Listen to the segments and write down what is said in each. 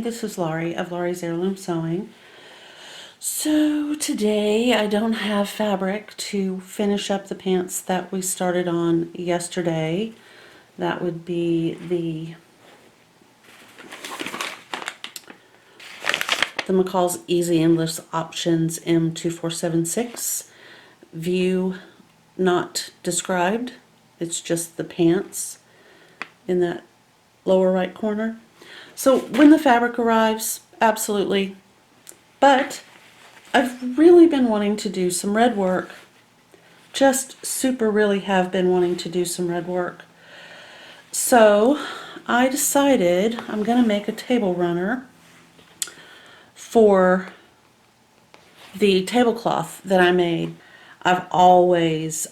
This is Laurie of Laurie's Heirloom Sewing. So today I don't have fabric to finish up the pants that we started on yesterday. That would be the McCall's Easy Endless Options M2476. View not described. It's just the pants in that lower right corner. So when the fabric arrives, absolutely. But I've really been wanting to do some red work. Just super really have been wanting to do some red work. So I decided I'm going to make a table runner for the tablecloth that I made. There's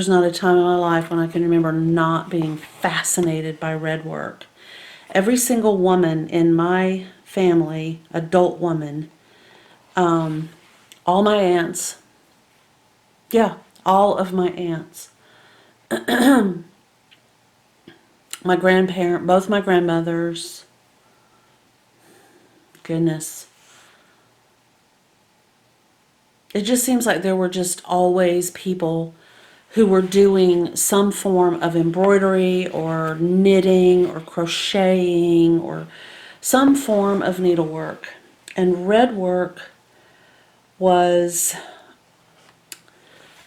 not a time in my life when I can remember not being fascinated by red work. Every single woman in my family, adult woman, all my aunts, yeah, all of my aunts, my grandparent, both my grandmothers, goodness. It just seems like there were just always people who were doing some form of embroidery or knitting or crocheting or some form of needlework. And red work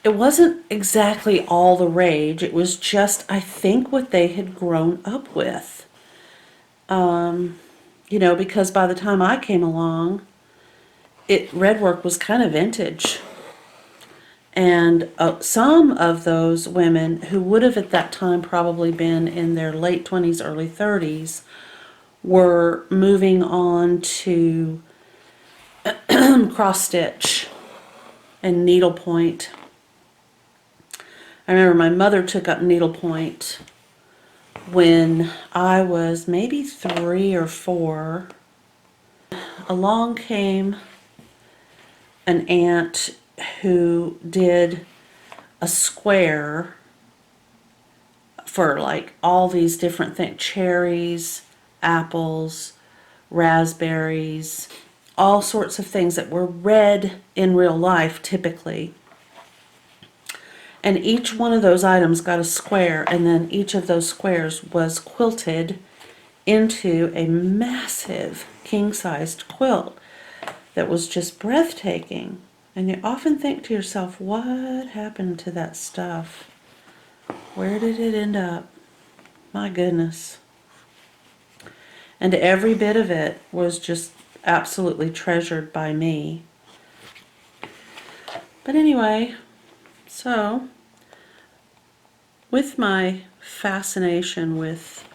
it wasn't exactly all the rage. It was just, I think, what they had grown up with. Because by the time I came along, red work was kind of vintage. And some of those women who would have at that time probably been in their late 20s, early 30s, were moving on to cross stitch and needlepoint. I remember my mother took up needlepoint when I was maybe 3 or 4. Along came an aunt who did a square for like all these different things, cherries, apples, raspberries, all sorts of things that were red in real life typically. And each one of those items got a square, and then each of those squares was quilted into a massive king-sized quilt that was just breathtaking. And you often think to yourself, what happened to that stuff? Where did it end up? My goodness. And every bit of it was just absolutely treasured by me. But anyway, so with my fascination with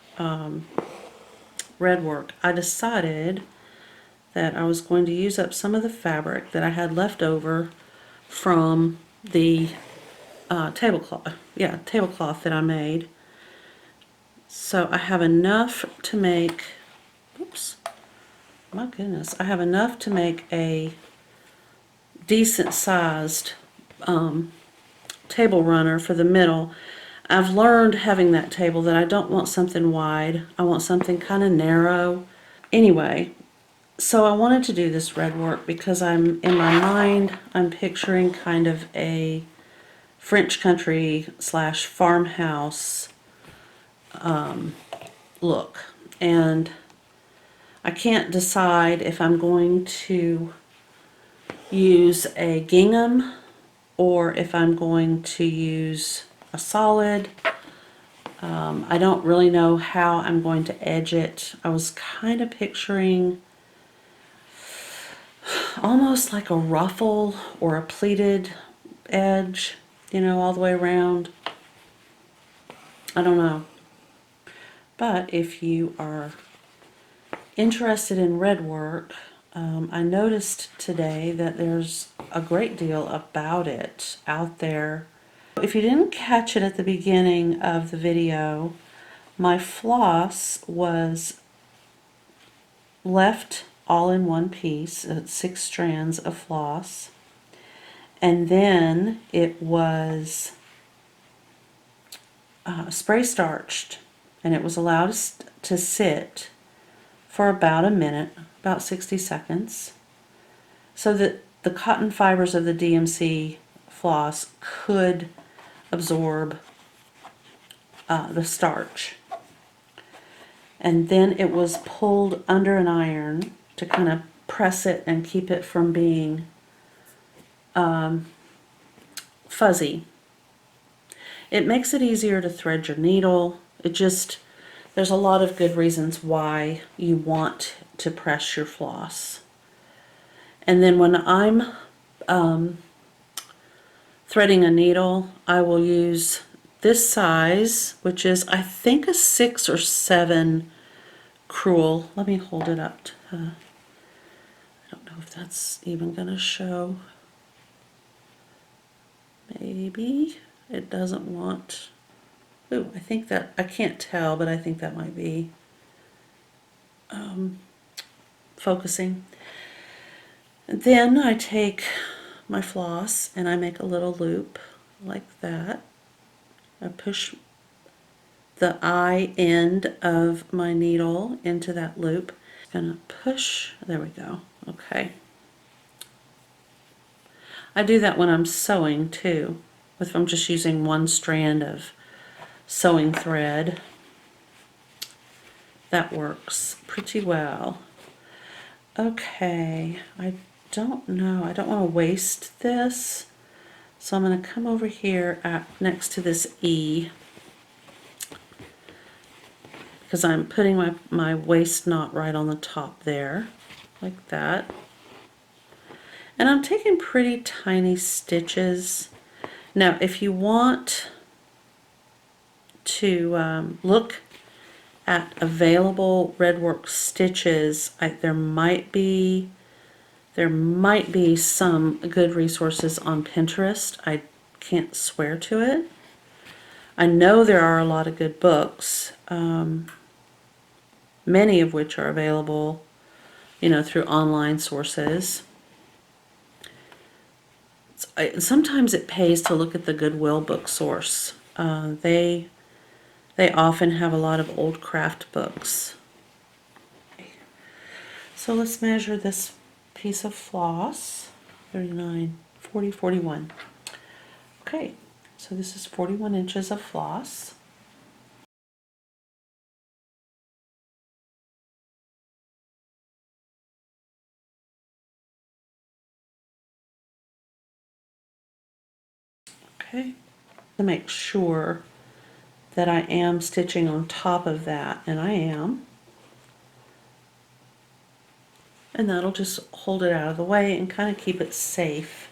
red work, I decided that I was going to use up some of the fabric that I had left over from the tablecloth that I made. So I have enough to make, oops, my goodness, I have enough to make a decent sized table runner for the middle. I've learned having that table that I don't want something wide. I want something kind of narrow. Anyway, so I wanted to do this red work because in my mind, I'm picturing kind of a French country / farmhouse look. And I can't decide if I'm going to use a gingham or if I'm going to use a solid. I don't really know how I'm going to edge it. I was kind of picturing almost like a ruffle or a pleated edge, all the way around. I don't know. But if you are interested in red work, I noticed today that there's a great deal about it out there. If you didn't catch it at the beginning of the video, my floss was left all in one piece, 6 strands of floss, and then it was spray starched, and it was allowed to sit for about a minute, about 60 seconds, so that the cotton fibers of the DMC floss could absorb the starch. And then it was pulled under an iron to kind of press it and keep it from being fuzzy. It makes it easier to thread your needle. There's a lot of good reasons why you want to press your floss. And then when I'm threading a needle, I will use this size, which is I think a 6 or 7 crewel. Let me hold it up. I don't know if that's even going to show. Maybe it doesn't want. Ooh, I think that, I can't tell, but I think that might be focusing. And then I take my floss and I make a little loop like that. I push the eye end of my needle into that loop. I'm gonna push, there we go, okay. I do that when I'm sewing too, if I'm just using one strand of sewing thread. That works pretty well. Okay, I don't know, I don't want to waste this, so I'm going to come over here next to this E, because I'm putting my waist knot right on the top there, like that. And I'm taking pretty tiny stitches. Now, if you want to look at available Redwork stitches, there might be some good resources on Pinterest. I can't swear to it. I know there are a lot of good books, many of which are available, through online sources. Sometimes it pays to look at the Goodwill book source. They often have a lot of old craft books. So let's measure this piece of floss, 39, 40, 41. Okay, so this is 41 inches of floss. Okay, to make sure that I am stitching on top of that, and I am. And that'll just hold it out of the way and kind of keep it safe.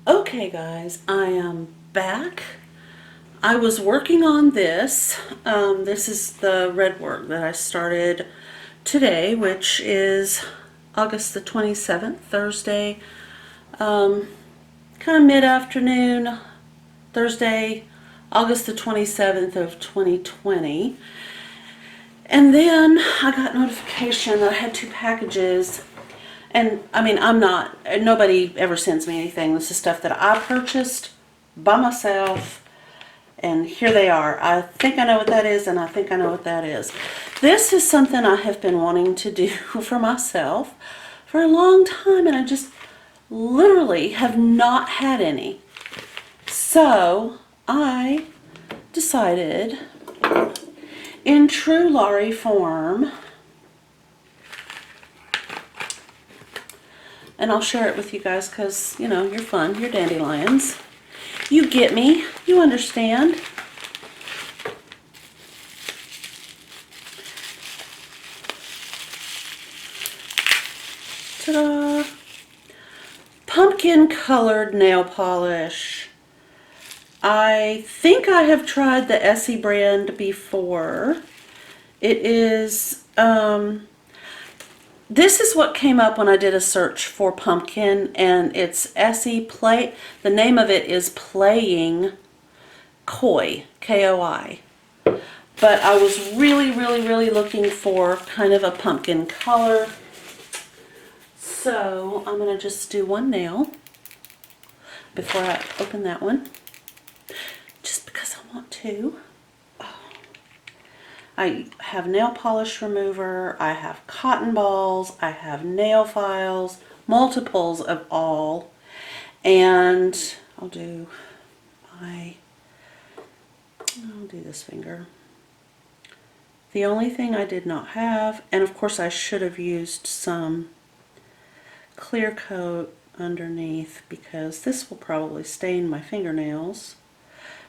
Okay guys, I am back. I was working on this. This is the Redwork that I started today, which is August the 27th, Thursday, kind of mid-afternoon, Thursday, August the 27th of 2020. And then I got notification that I had 2 packages. And I mean, nobody ever sends me anything. This is stuff that I purchased by myself. And here they are. I think I know what that is, and I think I know what that is. This is something I have been wanting to do for myself for a long time, and I just literally have not had any. So I decided, in true Laurie form, and I'll share it with you guys because, you're fun, you're dandelions. You get me, you understand. pumpkin colored nail polish. I think I have tried the Essie brand before. It is, this is what came up when I did a search for pumpkin, and it's Essie Play. The name of it is Playing Koi, K-O-I. But I was really, really, really looking for kind of a pumpkin color. So I'm going to just do one nail before I open that one, just because I want to. I have nail polish remover, I have cotton balls, I have nail files, multiples of all, and I'll do this finger. The only thing I did not have, and of course I should have used some clear coat underneath because this will probably stain my fingernails,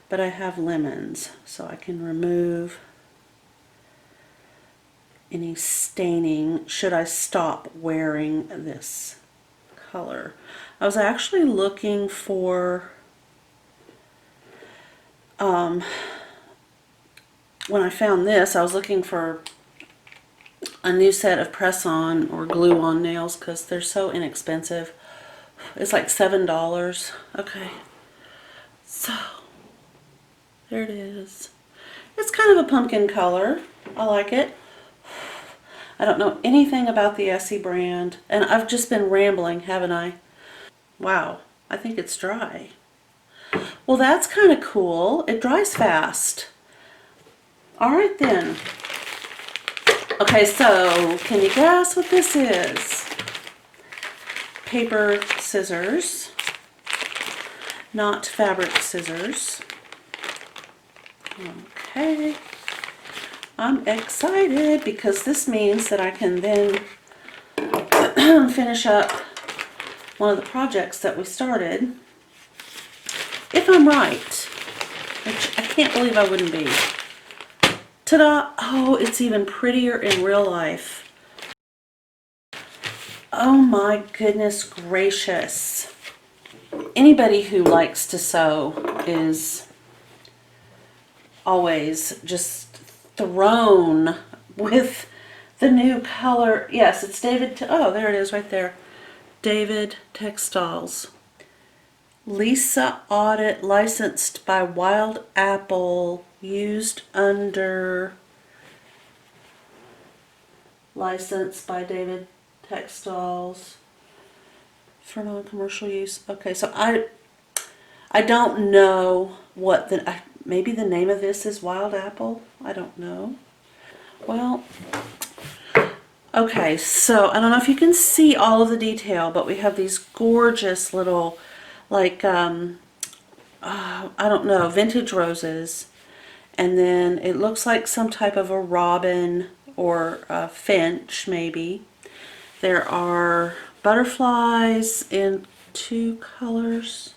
but I have lemons, so I can remove any staining should I stop wearing this color. I was actually looking for, when I found this, I was looking for a new set of press-on or glue-on nails because they're so inexpensive. It's like $7. Okay, so there it is. It's kind of a pumpkin color. I like it. I don't know anything about the Essie brand, and I've just been rambling, haven't I? Wow, I think it's dry. Well, that's kind of cool. It dries fast. All right then. Okay, so can you guess what this is? Paper scissors, not fabric scissors. Okay. I'm excited because this means that I can then finish up one of the projects that we started. If I'm right, which I can't believe I wouldn't be. Ta-da! Oh, it's even prettier in real life. Oh my goodness gracious. Anybody who likes to sew is always just thrown with the new color. Yes, it's David. Oh, there it is right there. David Textiles. Lisa Audit, licensed by Wild Apple, used under license by David Textiles for non-commercial use. Okay, so I don't know what the maybe the name of this is Wild Apple. I don't know. Well, okay, so I don't know if you can see all of the detail, but we have these gorgeous little, like, I don't know, vintage roses. And then it looks like some type of a robin or a finch, maybe. There are butterflies in 2 colors.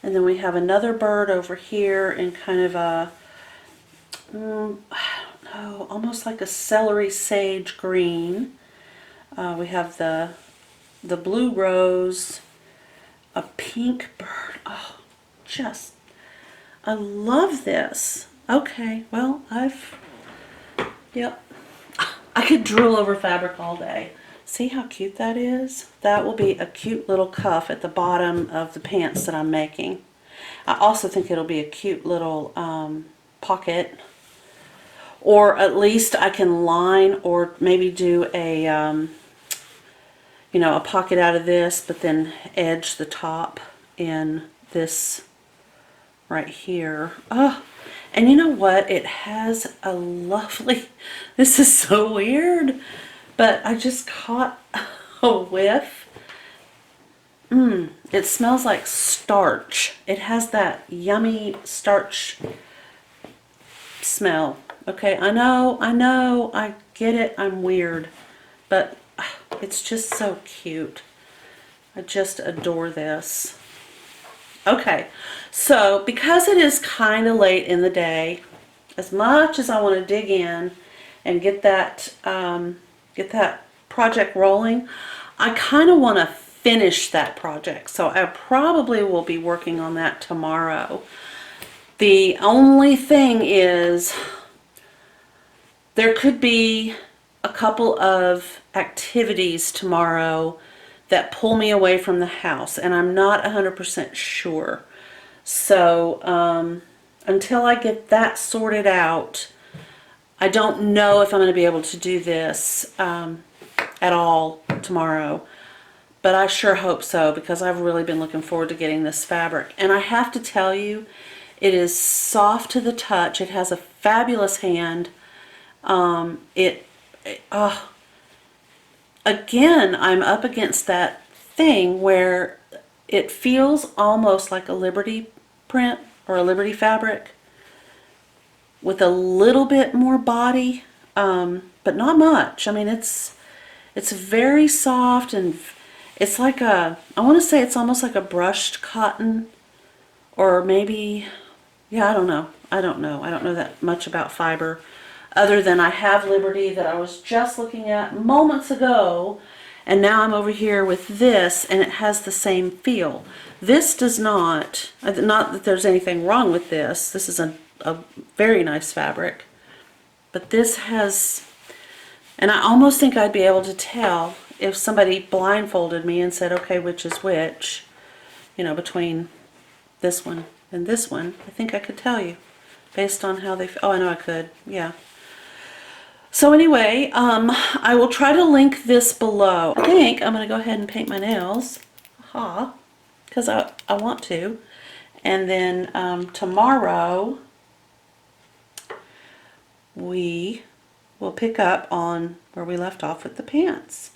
And then we have another bird over here in kind of a, I don't know, almost like a celery sage green. We have the blue rose, a pink bird. Oh, I love this. Okay, well, yep. I could drool over fabric all day. See how cute that is? That will be a cute little cuff at the bottom of the pants that I'm making. I also think it'll be a cute little pocket. Or at least I can line or maybe do a, you know, a pocket out of this, but then edge the top in this right here. Oh, and you know what? It has a lovely, this is so weird, but I just caught a whiff. It smells like starch. It has that yummy starch smell. Okay, I know, I get it, I'm weird, but it's just so cute. I just adore this. Okay, so because it is kind of late in the day, as much as I want to dig in and get that project rolling, I kind of want to finish that project. So I probably will be working on that tomorrow. The only thing is there could be a couple of activities tomorrow that pull me away from the house, and I'm not 100% sure. So until I get that sorted out, I don't know if I'm going to be able to do this at all tomorrow. But I sure hope so, because I've really been looking forward to getting this fabric. And I have to tell you, it is soft to the touch. It has a fabulous hand. Again, I'm up against that thing where it feels almost like a Liberty print or a Liberty fabric with a little bit more body, but not much. I mean, it's very soft, and it's like I want to say it's almost like a brushed cotton, or maybe, yeah, I don't know. I don't know that much about fiber, other than I have Liberty that I was just looking at moments ago, and now I'm over here with this, and it has the same feel. This does not that there's anything wrong with this. This is a very nice fabric, but this has, and I almost think I'd be able to tell if somebody blindfolded me and said, okay, which is which, between this one and this one. I think I could tell you based on how they, oh, I know I could, yeah. So anyway, I will try to link this below. I think I'm going to go ahead and paint my nails, because I want to. And then tomorrow we will pick up on where we left off with the pants.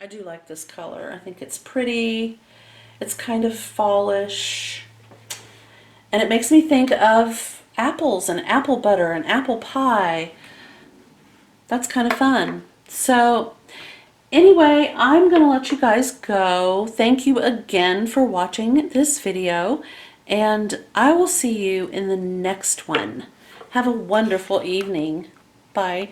I do like this color. I think it's pretty. It's kind of fallish. And it makes me think of apples and apple butter and apple pie. That's kind of fun. So anyway, I'm going to let you guys go. Thank you again for watching this video, and I will see you in the next one. Have a wonderful evening. Bye.